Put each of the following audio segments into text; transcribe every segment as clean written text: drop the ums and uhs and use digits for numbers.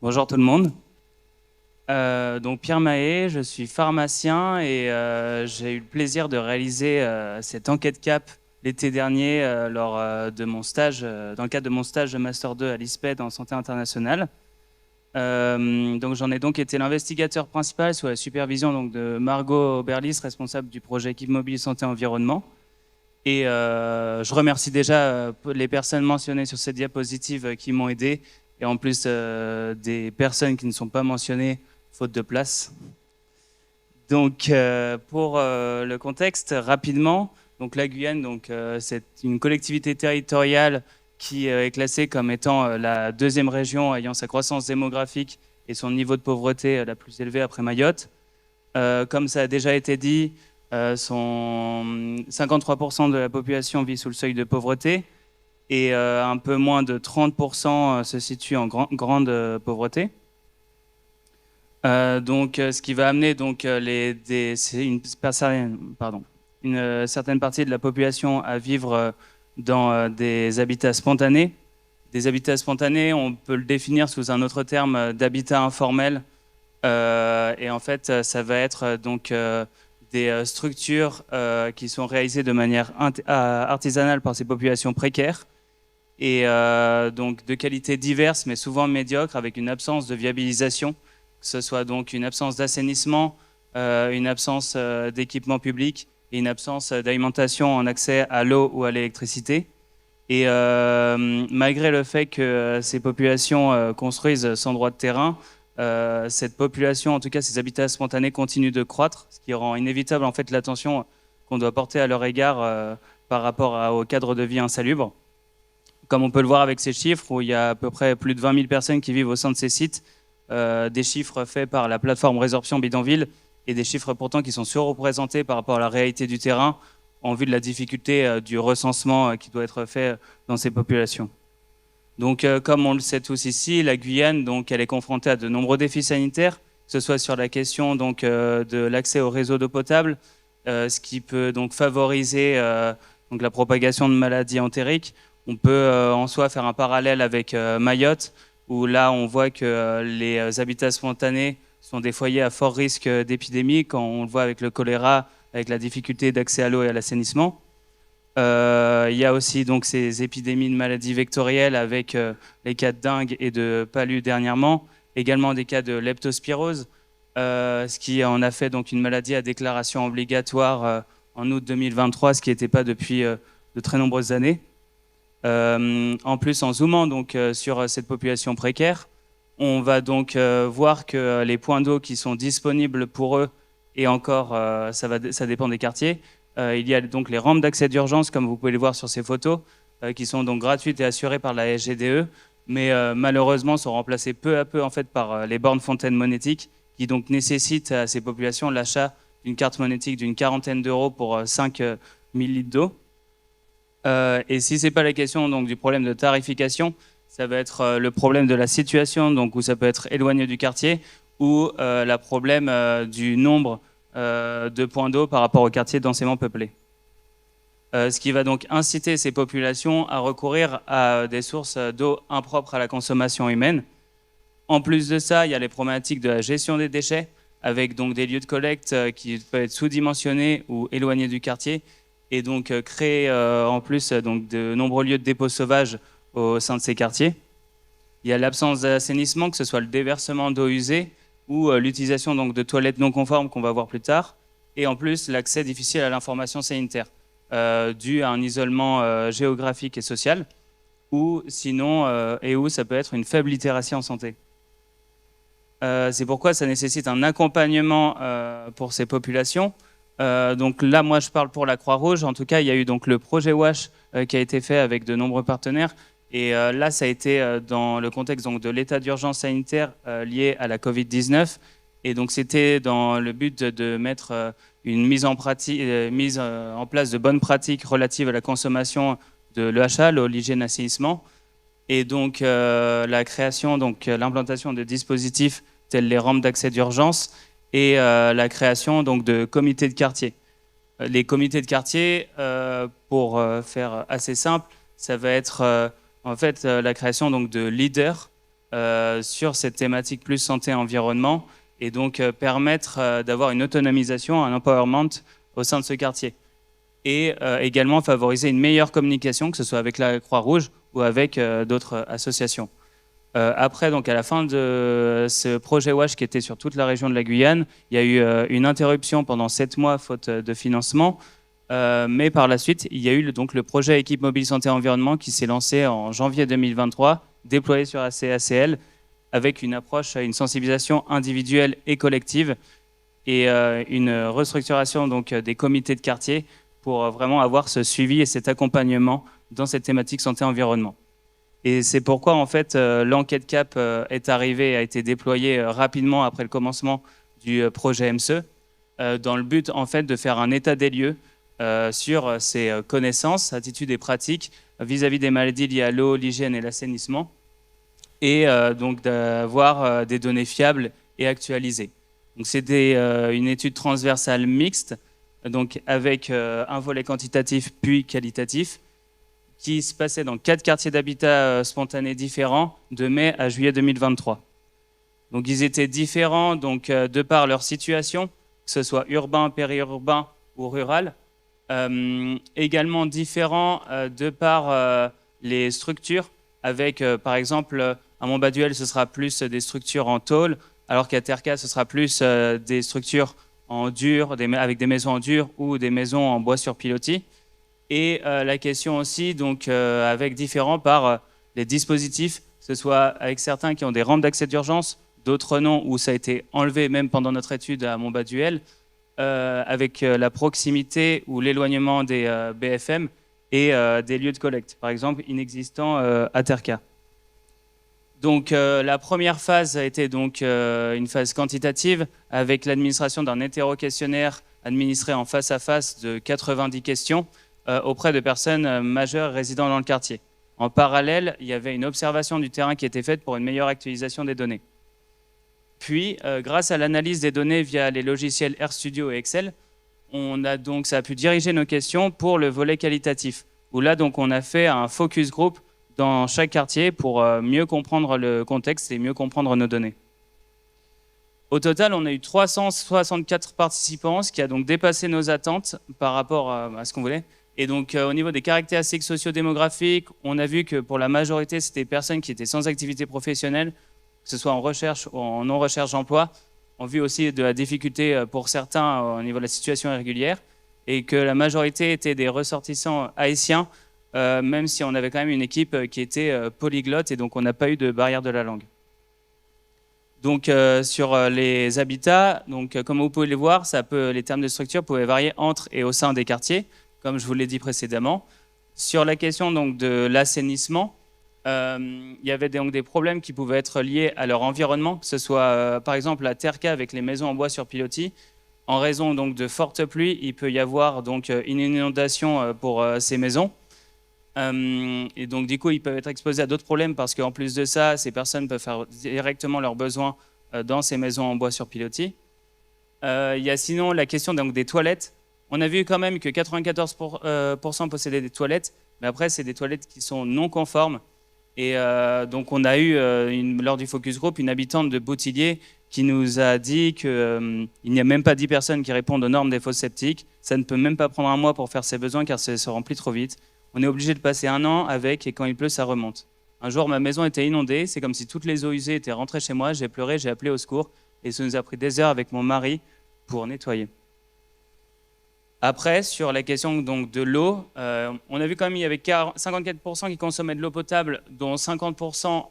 Bonjour tout le monde. Donc Pierre Mahé, je suis pharmacien et j'ai eu le plaisir de réaliser cette enquête CAP l'été dernier lors de mon stage, dans le cadre de mon stage de Master 2 à l'ISPED en santé internationale. Donc j'en ai donc été l'investigateur principal sous la supervision donc, de Margot Oberlis, responsable du projet Équipe Mobile Santé Environnement. Et je remercie déjà les personnes mentionnées sur cette diapositive qui m'ont aidé, et en plus des personnes qui ne sont pas mentionnées faute de place. Donc pour le contexte, rapidement, donc la Guyane, c'est une collectivité territoriale qui est classée comme étant la deuxième région ayant sa croissance démographique et son niveau de pauvreté la plus élevé après Mayotte. Comme ça a déjà été dit, 53% de la population vit sous le seuil de pauvreté et un peu moins de 30% se situe en grande pauvreté. Ce qui va amener une certaine partie de la population à vivre dans des habitats spontanés. Des habitats spontanés, on peut le définir sous un autre terme d'habitat informel. Et en fait, ça va être des structures qui sont réalisées de manière artisanale par ces populations précaires et donc de qualité diverse, mais souvent médiocre, avec une absence de viabilisation, que ce soit donc une absence d'assainissement, une absence d'équipement public et une absence d'alimentation en accès à l'eau ou à l'électricité. Et malgré le fait que ces populations construisent sans droit de terrain, cette population, en tout cas ces habitats spontanés, continuent de croître, ce qui rend inévitable en fait l'attention qu'on doit porter à leur égard par rapport au cadre de vie insalubre. Comme on peut le voir avec ces chiffres, où il y a à peu près plus de 20 000 personnes qui vivent au sein de ces sites, des chiffres faits par la plateforme Résorption Bidonville, et des chiffres pourtant qui sont surreprésentés par rapport à la réalité du terrain, en vue de la difficulté du recensement qui doit être fait dans ces populations. Donc, comme on le sait tous ici, la Guyane, elle est confrontée à de nombreux défis sanitaires, que ce soit sur la question de l'accès au réseau d'eau potable, ce qui peut donc favoriser la propagation de maladies entériques. On peut en soi faire un parallèle avec Mayotte, où là on voit que les habitats spontanés sont des foyers à fort risque d'épidémie, quand on le voit avec le choléra, avec la difficulté d'accès à l'eau et à l'assainissement. Il y a aussi donc ces épidémies de maladies vectorielles avec les cas de dengue et de palu dernièrement, également des cas de leptospirose, ce qui en a fait donc une maladie à déclaration obligatoire en août 2023, ce qui n'était pas depuis de très nombreuses années. En plus, en zoomant sur cette population précaire, on va donc voir que les points d'eau qui sont disponibles pour eux, et encore ça dépend des quartiers, il y a donc les rampes d'accès d'urgence, comme vous pouvez les voir sur ces photos, qui sont donc gratuites et assurées par la SGDE, mais malheureusement sont remplacées peu à peu en fait par les bornes fontaines monétiques, qui donc nécessitent à ces populations l'achat d'une carte monétique d'une quarantaine d'euros pour 5 000 litres d'eau. Et si ce n'est pas la question du problème de tarification, ça va être le problème de la situation, où ça peut être éloigné du quartier, ou le problème du nombre de points d'eau par rapport aux quartiers densément peuplés. Ce qui va donc inciter ces populations à recourir à des sources d'eau impropres à la consommation humaine. En plus de ça, il y a les problématiques de la gestion des déchets, avec donc des lieux de collecte qui peuvent être sous-dimensionnés ou éloignés du quartier, et donc créer en plus de nombreux lieux de dépôt sauvage au sein de ces quartiers. Il y a l'absence d'assainissement, que ce soit le déversement d'eau usée ou l'utilisation de toilettes non conformes qu'on va voir plus tard, et en plus l'accès difficile à l'information sanitaire, dû à un isolement géographique et social, ou sinon, où ça peut être une faible littératie en santé. C'est pourquoi ça nécessite un accompagnement pour ces populations. Donc là, moi, je parle pour la Croix-Rouge. En tout cas, il y a eu donc le projet WASH qui a été fait avec de nombreux partenaires. Et là, ça a été dans le contexte de l'état d'urgence sanitaire lié à la Covid-19. Et donc, c'était dans le but de mettre une mise en place de bonnes pratiques relatives à la consommation de l'EHA, l'eau, l'hygiène, l'assainissement. Et donc, la création, l'implantation de dispositifs tels les rampes d'accès d'urgence et la création de comités de quartier. Les comités de quartier, pour faire assez simple, ça va être en fait la création de leaders sur cette thématique plus santé-environnement et donc permettre d'avoir une autonomisation, un empowerment au sein de ce quartier. Et également favoriser une meilleure communication, que ce soit avec la Croix-Rouge ou avec d'autres associations. Après, donc à la fin de ce projet WASH qui était sur toute la région de la Guyane, il y a eu une interruption pendant 7 mois faute de financement. Mais par la suite, il y a eu donc le projet Équipe Mobile Santé Environnement qui s'est lancé en janvier 2023, déployé sur ACL, avec une approche, une sensibilisation individuelle et collective, et une restructuration donc, des comités de quartier pour vraiment avoir ce suivi et cet accompagnement dans cette thématique santé-environnement. Et c'est pourquoi en fait l'enquête CAP est arrivée et a été déployée rapidement après le commencement du projet MSE, dans le but en fait de faire un état des lieux sur ses connaissances, attitudes et pratiques vis-à-vis des maladies liées à l'eau, l'hygiène et l'assainissement, et donc d'avoir des données fiables et actualisées. Donc c'était une étude transversale mixte, donc avec un volet quantitatif puis qualitatif, qui se passait dans 4 quartiers d'habitat spontané différents de mai à juillet 2023. Donc ils étaient différents donc, de par leur situation, que ce soit urbain, périurbain ou rural. Également différents de par les structures, avec par exemple à Montbaduel ce sera plus des structures en tôle, alors qu'à Terca ce sera plus des structures en dur, avec des maisons en dur ou des maisons en bois sur pilotis. Et la question aussi, donc, avec différents par les dispositifs, que ce soit avec certains qui ont des rampes d'accès d'urgence, d'autres non, où ça a été enlevé même pendant notre étude à Montbaduel, avec la proximité ou l'éloignement des BFM et des lieux de collecte, par exemple, inexistants à Terca. Donc la première phase a été donc une phase quantitative avec l'administration d'un hétéro-questionnaire administré en face à face de 90 questions auprès de personnes majeures résidant dans le quartier. En parallèle, il y avait une observation du terrain qui était faite pour une meilleure actualisation des données. Puis, grâce à l'analyse des données via les logiciels RStudio et Excel, ça a pu diriger nos questions pour le volet qualitatif, où là, donc, on a fait un focus group dans chaque quartier pour mieux comprendre le contexte et mieux comprendre nos données. Au total, on a eu 364 participants, ce qui a donc dépassé nos attentes par rapport à ce qu'on voulait. Et donc, au niveau des caractéristiques sociodémographiques, on a vu que pour la majorité, c'était des personnes qui étaient sans activité professionnelle, que ce soit en recherche ou en non-recherche d'emploi. On a vu aussi de la difficulté pour certains au niveau de la situation irrégulière, et que la majorité étaient des ressortissants haïtiens, même si on avait quand même une équipe qui était polyglotte, et donc on n'a pas eu de barrière de la langue. Donc sur les habitats, donc, comme vous pouvez le voir, les termes de structure pouvaient varier entre et au sein des quartiers, comme je vous l'ai dit précédemment. Sur la question donc, de l'assainissement, il y avait donc des problèmes qui pouvaient être liés à leur environnement, que ce soit par exemple à Terca avec les maisons en bois sur pilotis. En raison donc, de fortes pluies, il peut y avoir donc, une inondation pour ces maisons. Et donc du coup ils peuvent être exposés à d'autres problèmes parce qu'en plus de ça, ces personnes peuvent faire directement leurs besoins dans ces maisons en bois sur pilotis. Il y a sinon la question donc, des toilettes. On a vu quand même que 94% possédaient des toilettes, mais après c'est des toilettes qui sont non conformes. Et donc on a eu lors du focus group une habitante de Boutillier qui nous a dit qu'il n'y a même pas 10 personnes qui répondent aux normes des fosses septiques. Ça ne peut même pas prendre un mois pour faire ses besoins car ça se remplit trop vite. On est obligé de passer 1 an avec et quand il pleut, ça remonte. Un jour, ma maison était inondée. C'est comme si toutes les eaux usées étaient rentrées chez moi. J'ai pleuré, j'ai appelé au secours et ça nous a pris des heures avec mon mari pour nettoyer. Après, sur la question donc, de l'eau, on a vu quand même qu'il y avait 54% qui consommaient de l'eau potable, dont 50%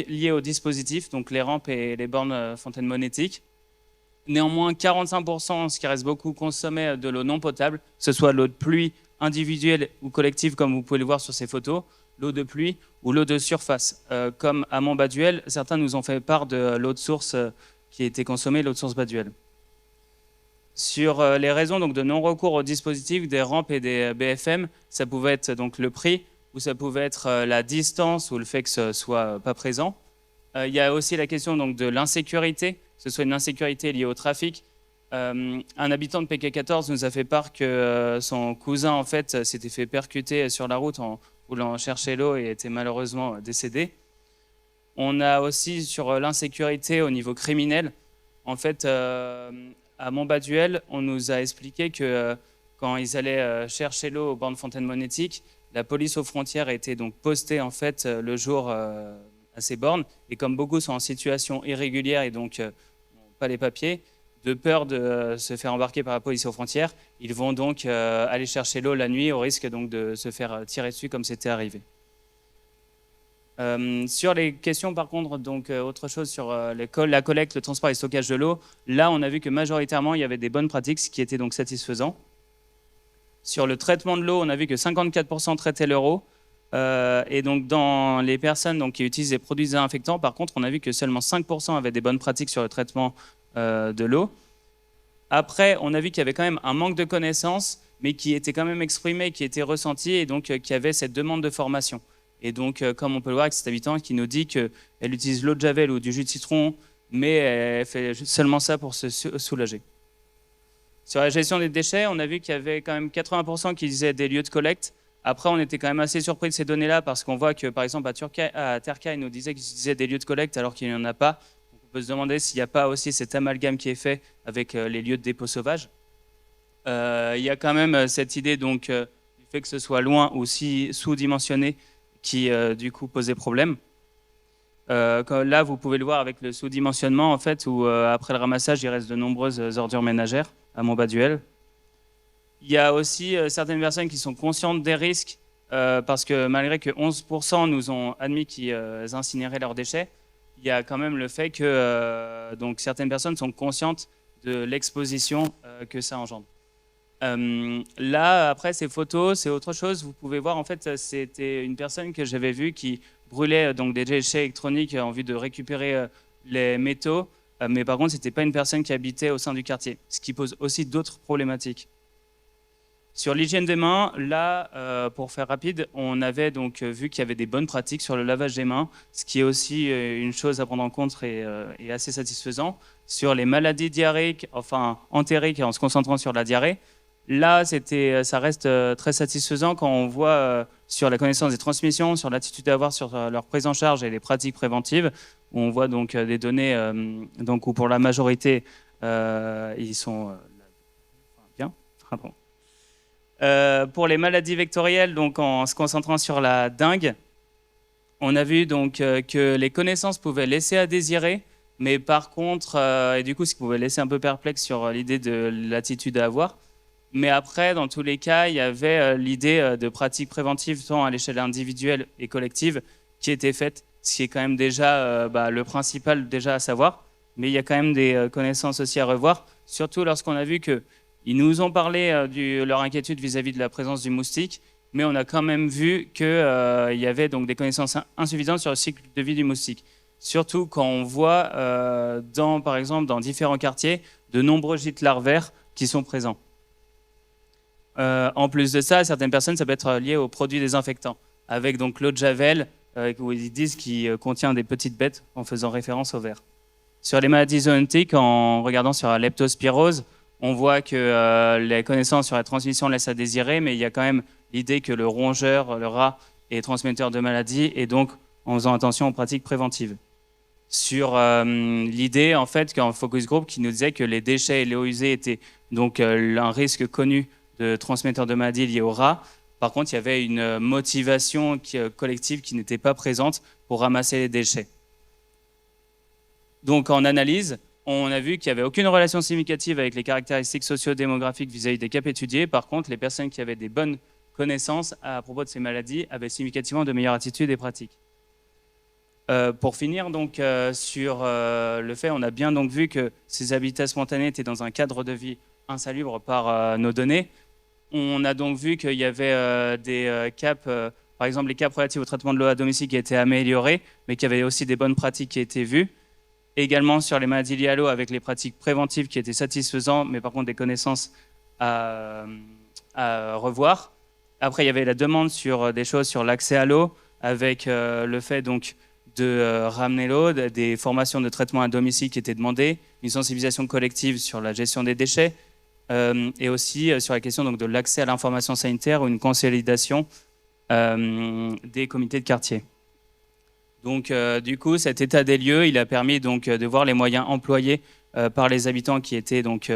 liés au dispositif, donc les rampes et les bornes fontaines monétiques. Néanmoins, 45%, ce qui reste beaucoup, consommaient de l'eau non potable, que ce soit l'eau de pluie individuelle ou collective, comme vous pouvez le voir sur ces photos, l'eau de pluie ou l'eau de surface. Comme à Montbaduel, certains nous ont fait part de l'eau de source qui a été consommée, l'eau de source Baduel. Sur les raisons donc, de non-recours au dispositif des rampes et des BFM, ça pouvait être donc, le prix ou ça pouvait être la distance ou le fait que ce ne soit pas présent. Il y a aussi la question donc, de l'insécurité, que ce soit une insécurité liée au trafic. Un habitant de PK14 nous a fait part que son cousin en fait, s'était fait percuter sur la route en voulant chercher l'eau et était malheureusement décédé. On a aussi sur l'insécurité au niveau criminel. En fait, à Montbaduel, on nous a expliqué que quand ils allaient chercher l'eau aux bornes fontaines monétiques, la police aux frontières était donc postée en fait le jour à ces bornes. Et comme beaucoup sont en situation irrégulière et donc n'ont pas les papiers, de peur de se faire embarquer par la police aux frontières, ils vont donc aller chercher l'eau la nuit au risque donc de se faire tirer dessus comme c'était arrivé. Sur les questions, par contre, donc autre chose sur la collecte, le transport et le stockage de l'eau, là, on a vu que majoritairement, il y avait des bonnes pratiques, ce qui était donc satisfaisant. Sur le traitement de l'eau, on a vu que 54% traitaient leur eau. Et donc, dans les personnes donc, qui utilisent des produits désinfectants, par contre, on a vu que seulement 5% avaient des bonnes pratiques sur le traitement de l'eau. Après, on a vu qu'il y avait quand même un manque de connaissances, mais qui était quand même exprimé, qui était ressenti, et donc qui avait cette demande de formation. Et donc, comme on peut le voir avec cet habitant qui nous dit qu'elle utilise l'eau de javel ou du jus de citron, mais elle fait seulement ça pour se soulager. Sur la gestion des déchets, on a vu qu'il y avait quand même 80% qui disaient des lieux de collecte. Après, on était quand même assez surpris de ces données-là parce qu'on voit que, par exemple, à Terka, ils nous disaient qu'ils utilisaient des lieux de collecte alors qu'il n'y en a pas. Donc, on peut se demander s'il n'y a pas aussi cet amalgame qui est fait avec les lieux de dépôt sauvage. Il y a quand même cette idée donc, du fait que ce soit loin ou si sous-dimensionné qui, du coup, posait problème. Là, vous pouvez le voir avec le sous-dimensionnement, en fait, où après le ramassage, il reste de nombreuses ordures ménagères à Montbaduel. Il y a aussi certaines personnes qui sont conscientes des risques, parce que malgré que 11% nous ont admis qu'ils incinéraient leurs déchets, il y a quand même le fait que donc certaines personnes sont conscientes de l'exposition que ça engendre. Là, après, ces photos, c'est autre chose. Vous pouvez voir, en fait, c'était une personne que j'avais vue qui brûlait donc des déchets électroniques en vue de récupérer les métaux. Mais par contre, ce n'était pas une personne qui habitait au sein du quartier, ce qui pose aussi d'autres problématiques. Sur l'hygiène des mains, là, pour faire rapide, on avait donc vu qu'il y avait des bonnes pratiques sur le lavage des mains, ce qui est aussi une chose à prendre en compte et assez satisfaisant. Sur les maladies diarrhéiques, enfin entériques, en se concentrant sur la diarrhée, là, ça reste très satisfaisant quand on voit sur la connaissance des transmissions, sur l'attitude à avoir sur leur prise en charge et les pratiques préventives, où on voit donc des données donc, où pour la majorité, ils sont bien. Pardon. Pour les maladies vectorielles, donc en se concentrant sur la dengue, on a vu donc que les connaissances pouvaient laisser à désirer, mais par contre, et du coup, ce qui pouvait laisser un peu perplexe sur l'idée de l'attitude à avoir. Mais après, dans tous les cas, il y avait l'idée de pratiques préventives tant à l'échelle individuelle et collective qui était faite, ce qui est quand même déjà le principal déjà à savoir. Mais il y a quand même des connaissances aussi à revoir, surtout lorsqu'on a vu qu'ils nous ont parlé de leur inquiétude vis-à-vis de la présence du moustique, mais on a quand même vu qu'il y avait donc des connaissances insuffisantes sur le cycle de vie du moustique. Surtout quand on voit, par exemple, dans différents quartiers, de nombreux gîtes larvaires qui sont présents. En plus de ça, certaines personnes, ça peut être lié aux produits désinfectants, avec donc l'eau de javel, où ils disent qu'il contient des petites bêtes en faisant référence au ver. Sur les maladies zoonotiques, en regardant sur la leptospirose, on voit que les connaissances sur la transmission laissent à désirer, mais il y a quand même l'idée que le rongeur, le rat, est transmetteur de maladies, et donc en faisant attention aux pratiques préventives. Sur l'idée, en fait, qu'en focus group, qui nous disait que les déchets et les eaux usées étaient donc un risque connu de transmetteurs de maladies liés aux rats. Par contre, il y avait une motivation collective qui n'était pas présente pour ramasser les déchets. Donc, en analyse, on a vu qu'il n'y avait aucune relation significative avec les caractéristiques socio-démographiques vis-à-vis des caps étudiés. Par contre, les personnes qui avaient des bonnes connaissances à propos de ces maladies avaient significativement de meilleures attitudes et pratiques. Pour finir, donc, sur le fait, on a bien donc vu que ces habitats spontanés étaient dans un cadre de vie insalubre par nos données. On a donc vu qu'il y avait des caps, par exemple les caps relatifs au traitement de l'eau à domicile qui étaient améliorés, mais qu'il y avait aussi des bonnes pratiques qui étaient vues. Également sur les maladies liées à l'eau avec les pratiques préventives qui étaient satisfaisantes, mais par contre des connaissances à revoir. Après, il y avait la demande sur des choses sur l'accès à l'eau, avec le fait donc de ramener l'eau, des formations de traitement à domicile qui étaient demandées, une sensibilisation collective sur la gestion des déchets, et aussi sur la question donc, de l'accès à l'information sanitaire ou une consolidation des comités de quartier. Donc, du coup, cet état des lieux, il a permis donc de voir les moyens employés par les habitants qui étaient donc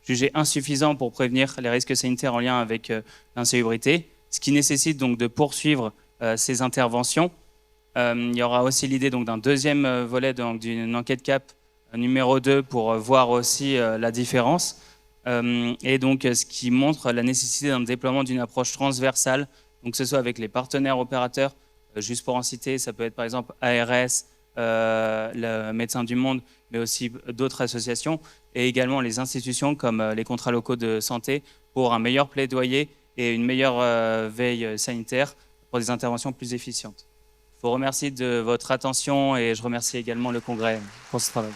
jugés insuffisants pour prévenir les risques sanitaires en lien avec l'insalubrité, ce qui nécessite donc de poursuivre ces interventions. Il y aura aussi l'idée donc d'un deuxième volet d'une enquête CAP numéro 2 pour voir aussi la différence. Et donc, ce qui montre la nécessité d'un déploiement d'une approche transversale, donc que ce soit avec les partenaires opérateurs, juste pour en citer, ça peut être par exemple ARS, le Médecins du Monde, mais aussi d'autres associations, et également les institutions comme les contrats locaux de santé pour un meilleur plaidoyer et une meilleure veille sanitaire pour des interventions plus efficientes. Je vous remercie de votre attention et je remercie également le Congrès pour ce travail.